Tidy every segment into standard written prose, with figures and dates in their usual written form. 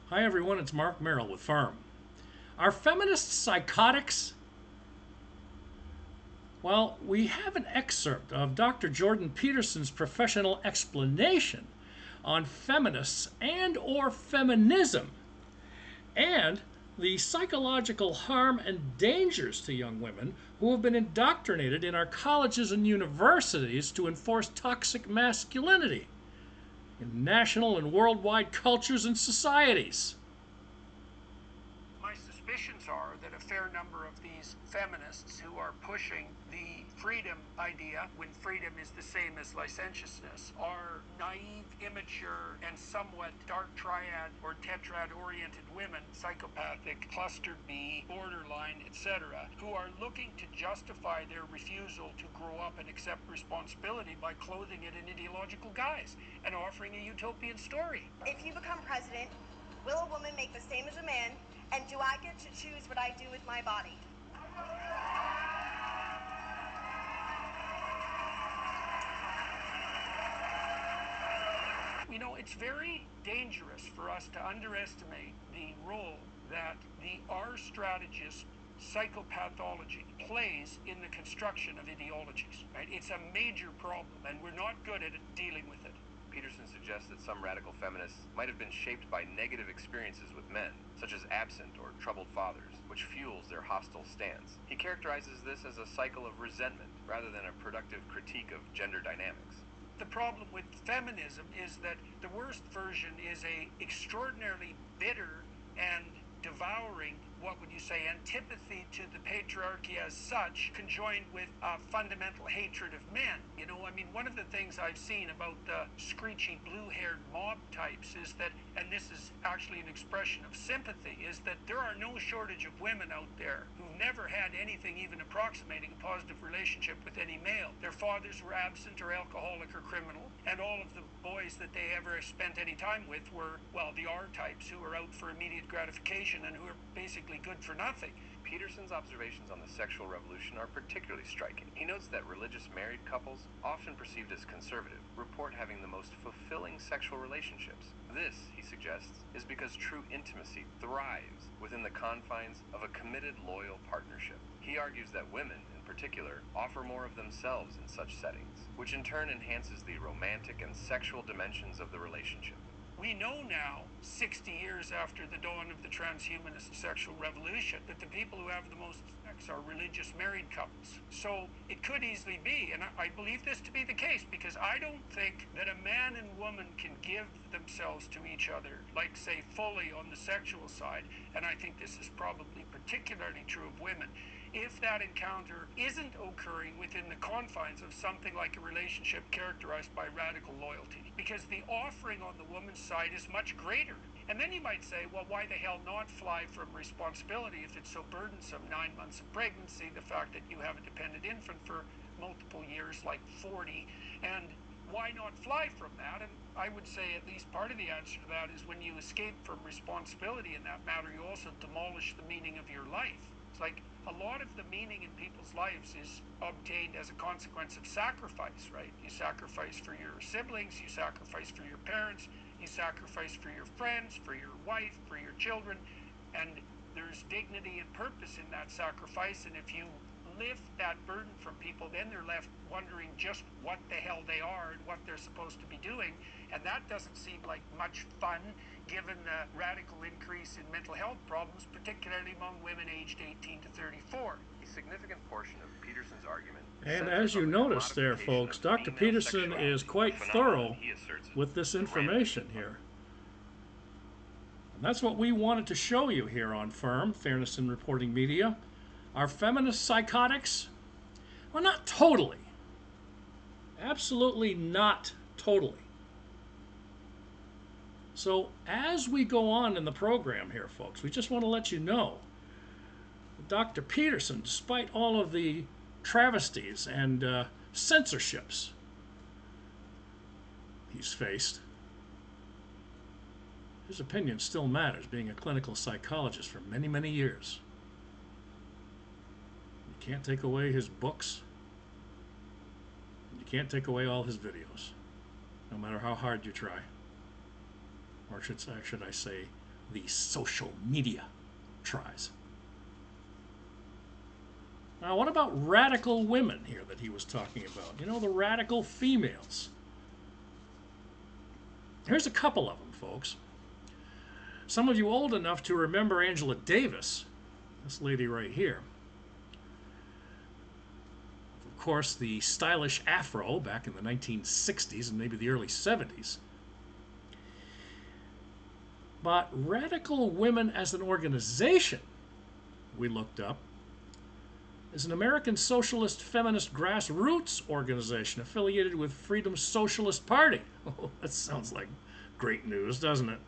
Hi everyone, it's Mark Merrill with Firm. Are feminists psychotics? Well, we have an excerpt of Dr. Jordan Peterson's professional explanation on feminists and or feminism and the psychological harm and dangers to young women who have been indoctrinated in our colleges and universities to enforce toxic masculinity in national and worldwide cultures and societies. My suspicions are that a fair number of these feminists who are pushing the freedom idea, when freedom is the same as licentiousness, are naive, immature, and somewhat dark triad or tetrad oriented women, psychopathic, cluster B, borderline, etc., who are looking to justify their refusal to grow up and accept responsibility by clothing it in ideological guise and offering a utopian story. If you become president, will a woman make the same as a man? And do I get to choose what I do with my body? You know, it's very dangerous for us to underestimate the role that the R strategist psychopathology plays in the construction of ideologies. Right? It's a major problem, and we're not good at dealing with it. Peterson suggests that some radical feminists might have been shaped by negative experiences with men, such as absent or troubled fathers, which fuels their hostile stance. He characterizes this as a cycle of resentment rather than a productive critique of gender dynamics. The problem with feminism is that the worst version is a extraordinarily bitter and devouring, what would you say, antipathy to the patriarchy as such, conjoined with a fundamental hatred of men. You know, I mean, one of the things I've seen about the screechy blue-haired mob types is that, and this is actually an expression of sympathy, is that there are no shortage of women out there who've never had anything even approximating a positive relationship with any male. Their fathers were absent or alcoholic or criminal, and all of the boys that they ever spent any time with were, well, the R types who were out for immediate gratification and who are basically good for nothing. Peterson's observations on the sexual revolution are particularly striking. He notes that religious married couples, often perceived as conservative, report having the most fulfilling sexual relationships. This, he suggests, is because true intimacy thrives within the confines of a committed, loyal partnership. He argues that women, in particular, offer more of themselves in such settings, which in turn enhances the romantic and sexual dimensions of the relationship. We know now, 60 years after the dawn of the transhumanist sexual revolution, that the people who have the most sex are religious married couples. So it could easily be, and I believe this to be the case, because I don't think that a man and woman can give themselves to each other, like, say, fully on the sexual side, and I think this is probably particularly true of women, if that encounter isn't occurring within the confines of something like a relationship characterized by radical loyalty. Because the offering on the woman's side is much greater. And then you might say, well, why the hell not fly from responsibility if it's so burdensome? 9 months of pregnancy, the fact that you have a dependent infant for multiple years, like 40, and why not fly from that? And I would say at least part of the answer to that is when you escape from responsibility in that matter, you also demolish the meaning of your life. It's like a lot of the meaning in people's lives is obtained as a consequence of sacrifice, right? You sacrifice for your siblings, you sacrifice for your parents, you sacrifice for your friends, for your wife, for your children, and there's dignity and purpose in that sacrifice, and if you lift that burden from people, then they're left wondering just what the hell they are and what they're supposed to be doing, and that doesn't seem like much fun given the radical increase in mental health problems, particularly among women aged 18 to 34. A significant portion of Peterson's argument, And as you notice there, folks, Dr. Peterson is quite thorough with this information here. And that's what we wanted to show you here on Firm, Fairness in Reporting Media. Are feminist psychotics? Well, not totally. Absolutely not totally. So as we go on in the program here, folks, we just want to let you know Dr. Peterson, despite all of the travesties and censorships he's faced, his opinion still matters, being a clinical psychologist for many, many years. You can't take away his books. You can't take away all his videos, no matter how hard you try. Or should I say, the social media tries. Now, what about radical women here that he was talking about? You know, the radical females. Here's a couple of them, folks. Some of you old enough to remember Angela Davis, this lady right here. Of course, the stylish afro back in the 1960s and maybe the early 70s. But Radical Women as an organization, we looked up, is an American socialist feminist grassroots organization affiliated with Freedom Socialist Party. Oh, that sounds like great news, doesn't it?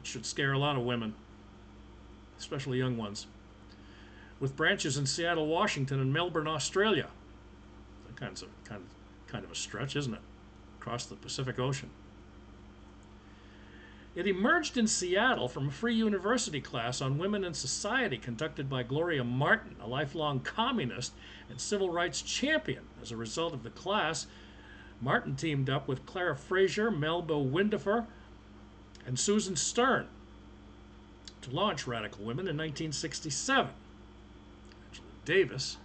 It should scare a lot of women, especially young ones. With branches in Seattle, Washington, and Melbourne, Australia. Kind of a stretch, isn't it? Across the Pacific Ocean. It emerged in Seattle from a free university class on women in society conducted by Gloria Martin, a lifelong communist and civil rights champion. As a result of the class, Martin teamed up with Clara Fraser, Melba Windifer, and Susan Stern to launch Radical Women in 1967. Angela Davis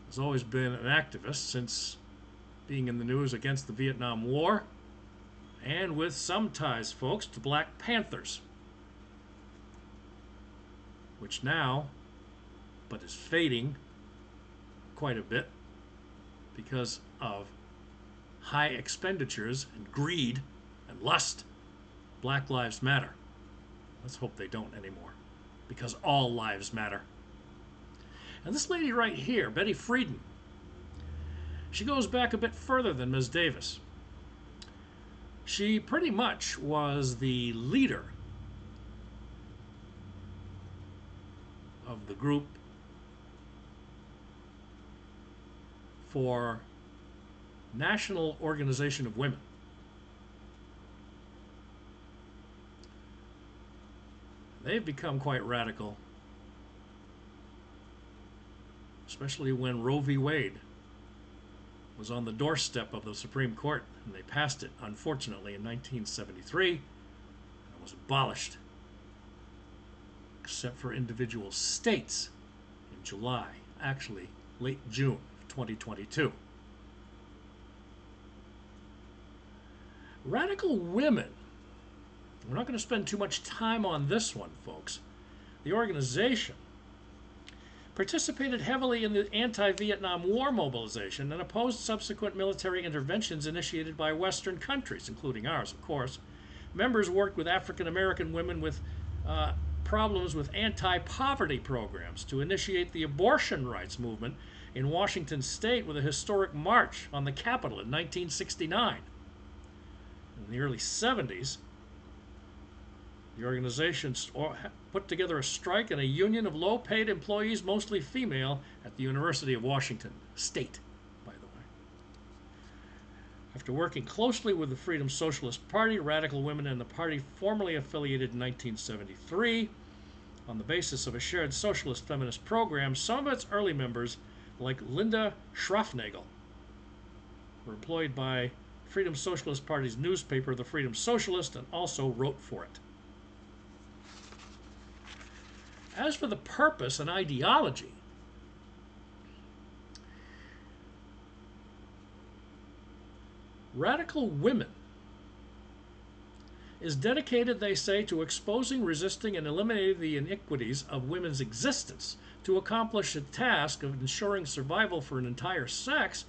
has always been an activist since being in the news against the Vietnam War, and with some ties, folks, to Black Panthers, which now, but is fading quite a bit because of high expenditures and greed and lust. Black Lives Matter. Let's hope they don't anymore, because all lives matter. And this lady right here, Betty Friedan, she goes back a bit further than Ms. Davis. She pretty much was the leader of the group for National Organization of Women. They've become quite radical, especially when Roe v. Wade was on the doorstep of the Supreme Court, and they passed it, unfortunately, in 1973, and it was abolished, except for individual states in July, actually late June of 2022. Radical Women, we're not going to spend too much time on this one, folks. The organization participated heavily in the anti-Vietnam War mobilization and opposed subsequent military interventions initiated by Western countries, including ours, of course. Members worked with African American women with problems with anti-poverty programs to initiate the abortion rights movement in Washington State with a historic march on the Capitol in 1969. In the early 70s, the organization put together a strike and a union of low-paid employees, mostly female, at the University of Washington State, by the way. After working closely with the Freedom Socialist Party, Radical Women and the party formally affiliated in 1973 on the basis of a shared socialist feminist program. Some of its early members, like Linda Schraffnagel, were employed by Freedom Socialist Party's newspaper, The Freedom Socialist, and also wrote for it. As for the purpose and ideology, Radical Women is dedicated, they say, to exposing, resisting, and eliminating the iniquities of women's existence. To accomplish a task of ensuring survival for an entire sex,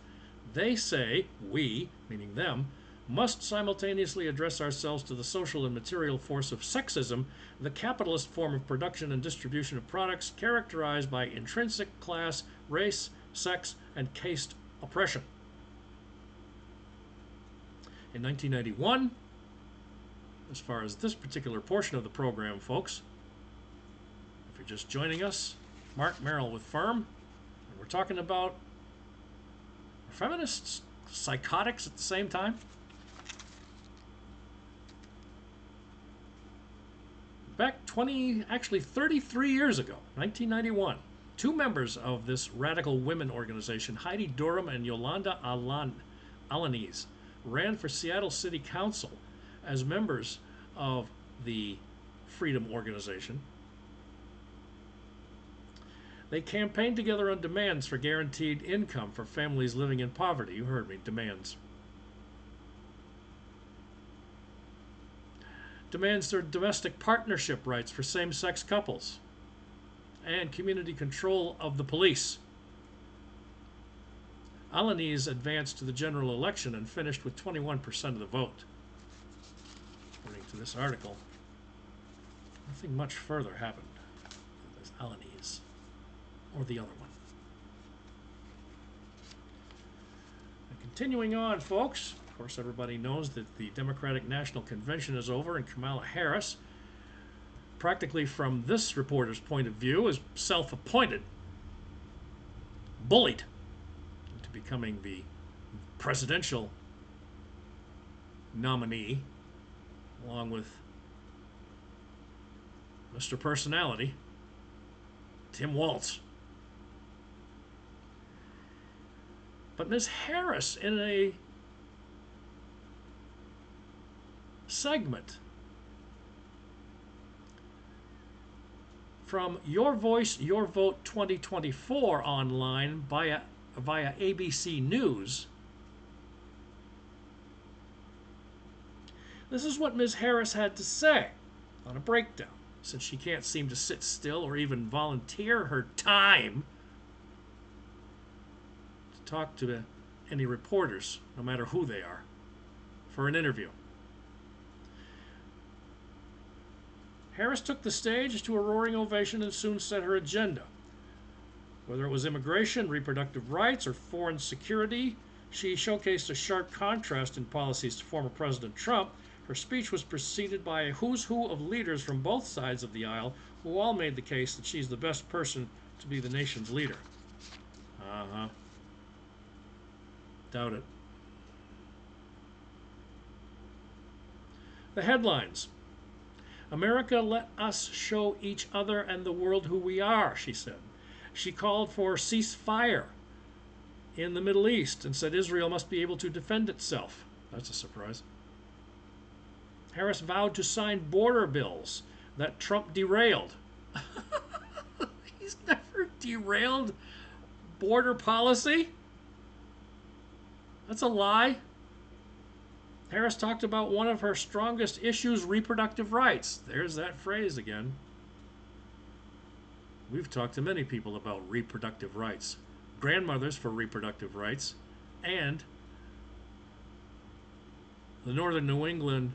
they say, we, meaning them, must simultaneously address ourselves to the social and material force of sexism, the capitalist form of production and distribution of products characterized by intrinsic class, race, sex, and caste oppression. In 1991, as far as this particular portion of the program, folks, if you're just joining us, Mark Merrill with Firm, and we're talking about feminists, psychotics at the same time. Back 33 years ago, 1991, two members of this Radical Women organization, Heidi Durham and Yolanda Alanis, ran for Seattle City Council as members of the Freedom Organization. They campaigned together on demands for guaranteed income for families living in poverty. You heard me, demands. Demands their domestic partnership rights for same-sex couples and community control of the police. Alaniz advanced to the general election and finished with 21% of the vote. According to this article, nothing much further happened with Alaniz or the other one. And continuing on, folks, of course everybody knows that the Democratic National Convention is over and Kamala Harris, practically from this reporter's point of view, is self-appointed, bullied into becoming the presidential nominee, along with Mr. Personality, Tim Walz. But Ms. Harris, in a segment from Your Voice, Your Vote 2024 online via ABC News, this is what Ms. Harris had to say on a breakdown, since she can't seem to sit still or even volunteer her time to talk to any reporters, no matter who they are, for an interview. Harris took the stage to a roaring ovation and soon set her agenda. Whether it was immigration, reproductive rights, or foreign security, she showcased a sharp contrast in policies to former President Trump. Her speech was preceded by a who's who of leaders from both sides of the aisle who all made the case that she's the best person to be the nation's leader. Doubt it. The headlines. America, let us show each other and the world who we are, she said. She called for ceasefire in the Middle East and said Israel must be able to defend itself. That's a surprise. Harris vowed to sign border bills that Trump derailed. He's never derailed border policy. That's a lie. Harris talked about one of her strongest issues, reproductive rights. There's that phrase again. We've talked to many people about reproductive rights. Grandmothers for reproductive rights, and the Northern New England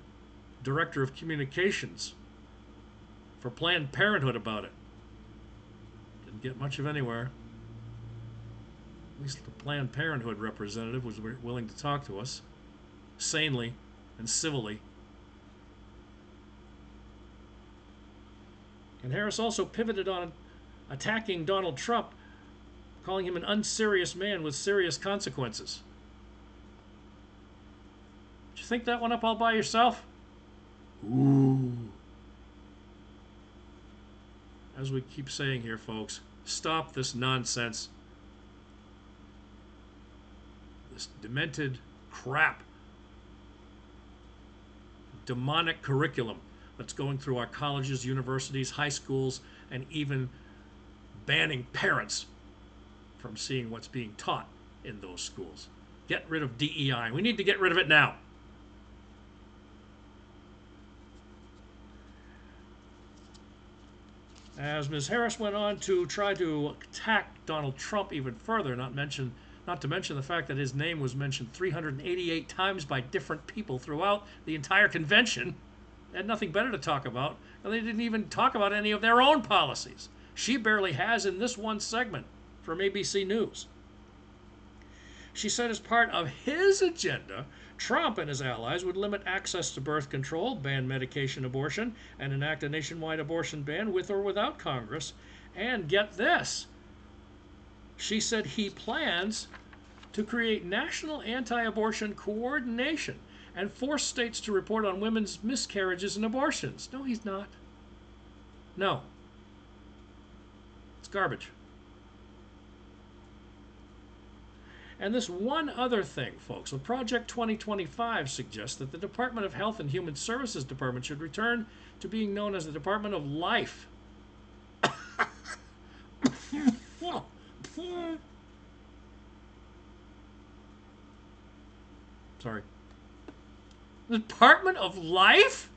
Director of Communications for Planned Parenthood about it. Didn't get much of anywhere. At least the Planned Parenthood representative was willing to talk to us sanely and civilly. And Harris also pivoted on attacking Donald Trump, calling him an unserious man with serious consequences. Did you think that one up all by yourself? Ooh. As we keep saying here, folks, stop this nonsense. This demented crap. Demonic curriculum that's going through our colleges, universities, high schools, and even banning parents from seeing what's being taught in those schools. Get rid of DEI. We need to get rid of it now. As Ms. Harris went on to try to attack Donald Trump even further, not to mention the fact that his name was mentioned 388 times by different people throughout the entire convention. They had nothing better to talk about, and they didn't even talk about any of their own policies. She barely has in this one segment from ABC News. She said as part of his agenda, Trump and his allies would limit access to birth control, ban medication abortion, and enact a nationwide abortion ban with or without Congress. And get this, she said he plans to create national anti-abortion coordination and force states to report on women's miscarriages and abortions. No, he's not. No. It's garbage. And this one other thing, folks. So Project 2025 suggests that the Department of Health and Human Services Department should return to being known as the Department of Life. Sorry. The Department of Life?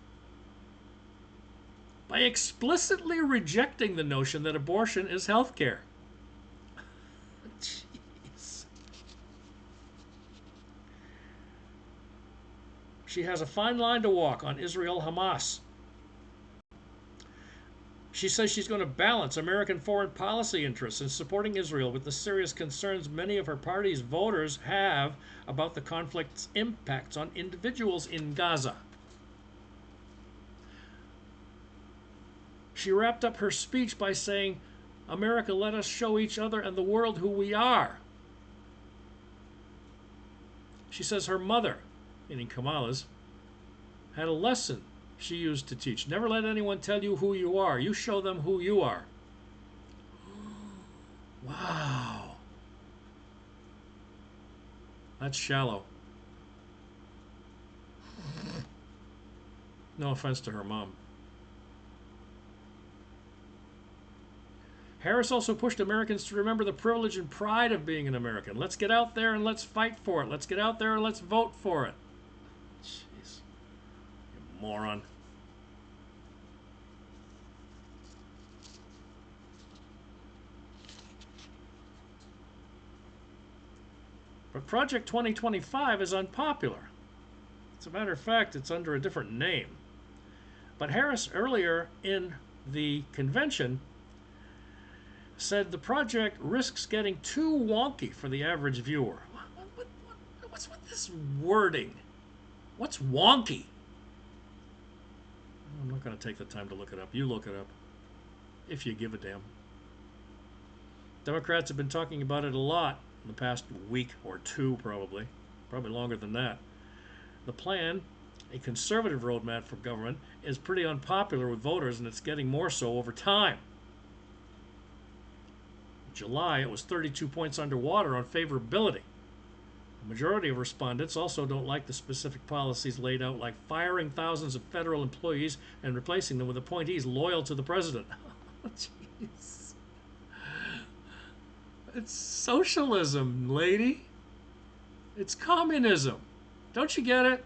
By explicitly rejecting the notion that abortion is health care. Jeez. She has a fine line to walk on Israel-Hamas. She says she's going to balance American foreign policy interests in supporting Israel with the serious concerns many of her party's voters have about the conflict's impacts on individuals in Gaza. She wrapped up her speech by saying, "America, let us show each other and the world who we are." She says her mother, meaning Kamala's, had a lesson she used to teach. Never let anyone tell you who you are. You show them who you are. Wow. That's shallow. No offense to her mom. Harris also pushed Americans to remember the privilege and pride of being an American. Let's get out there and let's fight for it. Let's get out there and let's vote for it. Jeez. You moron. But Project 2025 is unpopular. As a matter of fact, it's under a different name. But Harris, earlier in the convention, said the project risks getting too wonky for the average viewer. What's with this wording? What's wonky? I'm not going to take the time to look it up. You look it up, if you give a damn. Democrats have been talking about it a lot in the past week or two, probably longer than that. The plan, a conservative roadmap for government, is pretty unpopular with voters, and it's getting more so over time. In July, it was 32 points underwater on favorability. The majority of respondents also don't like the specific policies laid out, like firing thousands of federal employees and replacing them with appointees loyal to the president. Jeez. It's socialism, lady. It's communism. Don't you get it?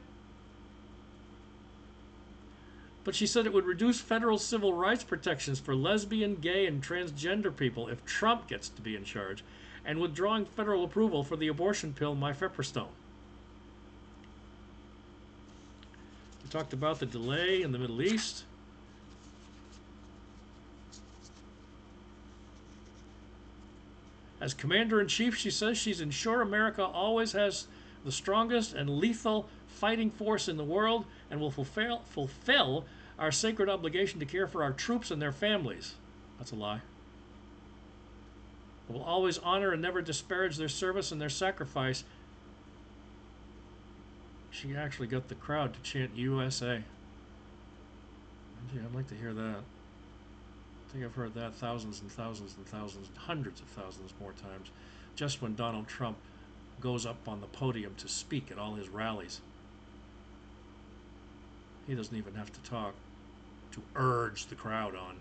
But she said it would reduce federal civil rights protections for lesbian, gay, and transgender people if Trump gets to be in charge, and withdrawing federal approval for the abortion pill mifepristone. We talked about the delay in the Middle East. As commander-in-chief, she says she's ensured America always has the strongest and lethal fighting force in the world and will fulfill our sacred obligation to care for our troops and their families. That's a lie. We'll always honor and never disparage their service and their sacrifice. She actually got the crowd to chant USA. Gee, I'd like to hear that. I think I've heard that thousands and thousands and thousands, hundreds of thousands more times, just when Donald Trump goes up on the podium to speak at all his rallies. He doesn't even have to talk to urge the crowd on.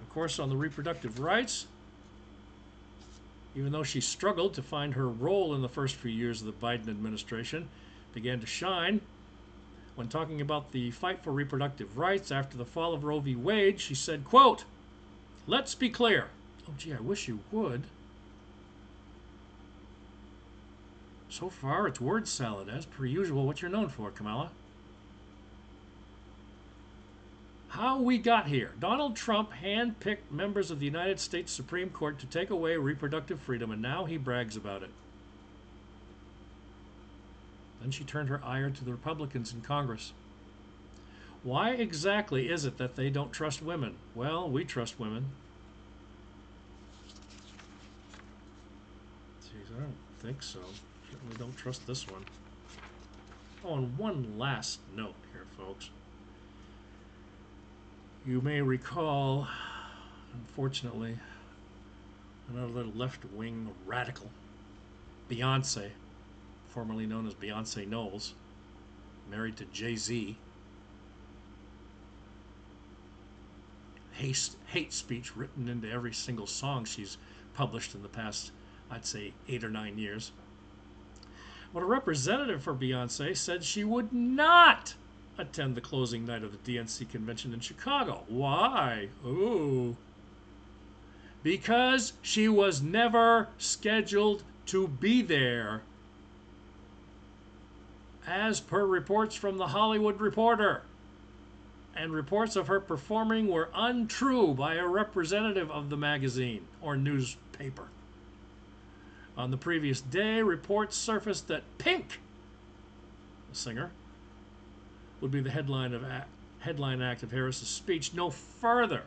Of course, on the reproductive rights, even though she struggled to find her role in the first few years of the Biden administration, began to shine. When talking about the fight for reproductive rights after the fall of Roe v. Wade, she said, quote, "Let's be clear." Oh, gee, I wish you would. So far, it's word salad, as per usual, what you're known for, Kamala. How we got here. Donald Trump handpicked members of the United States Supreme Court to take away reproductive freedom, and now he brags about it. Then she turned her ire to the Republicans in Congress. Why exactly is it that they don't trust women? Well, we trust women. Jeez, I don't think so. Certainly don't trust this one. Oh, and one last note here, folks. You may recall, unfortunately, another left-wing radical, Beyonce, formerly known as Beyonce Knowles, married to Jay-Z. Hate speech written into every single song she's published in the past, I'd say, 8 or 9 years. But a representative for Beyonce said she would not attend the closing night of the DNC convention in Chicago. Why? Ooh. Because she was never scheduled to be there, as per reports from the Hollywood Reporter. And reports of her performing were untrue by a representative of the magazine or newspaper. On the previous day, reports surfaced that Pink, the singer, would be the headline act of Harris's speech. No further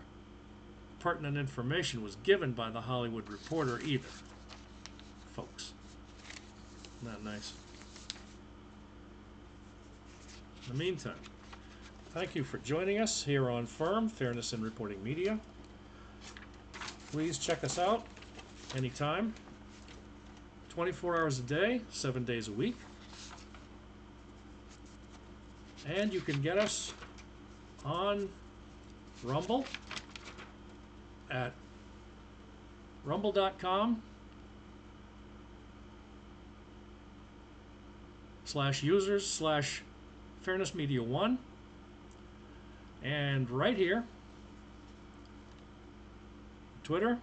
pertinent information was given by the Hollywood Reporter either. Folks, isn't that nice? In the meantime, thank you for joining us here on FIRM, Fairness in Reporting Media. Please check us out anytime, 24 hours a day, 7 days a week. And you can get us on Rumble at rumble.com/users/fairnessmedia1. And right here, Twitter.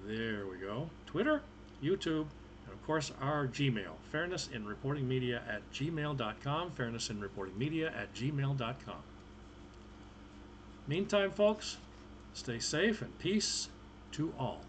There we go. Twitter, YouTube, and of course our Gmail, fairnessinreportingmedia@gmail.com, fairnessinreportingmedia@gmail.com. Meantime, folks, stay safe and peace to all.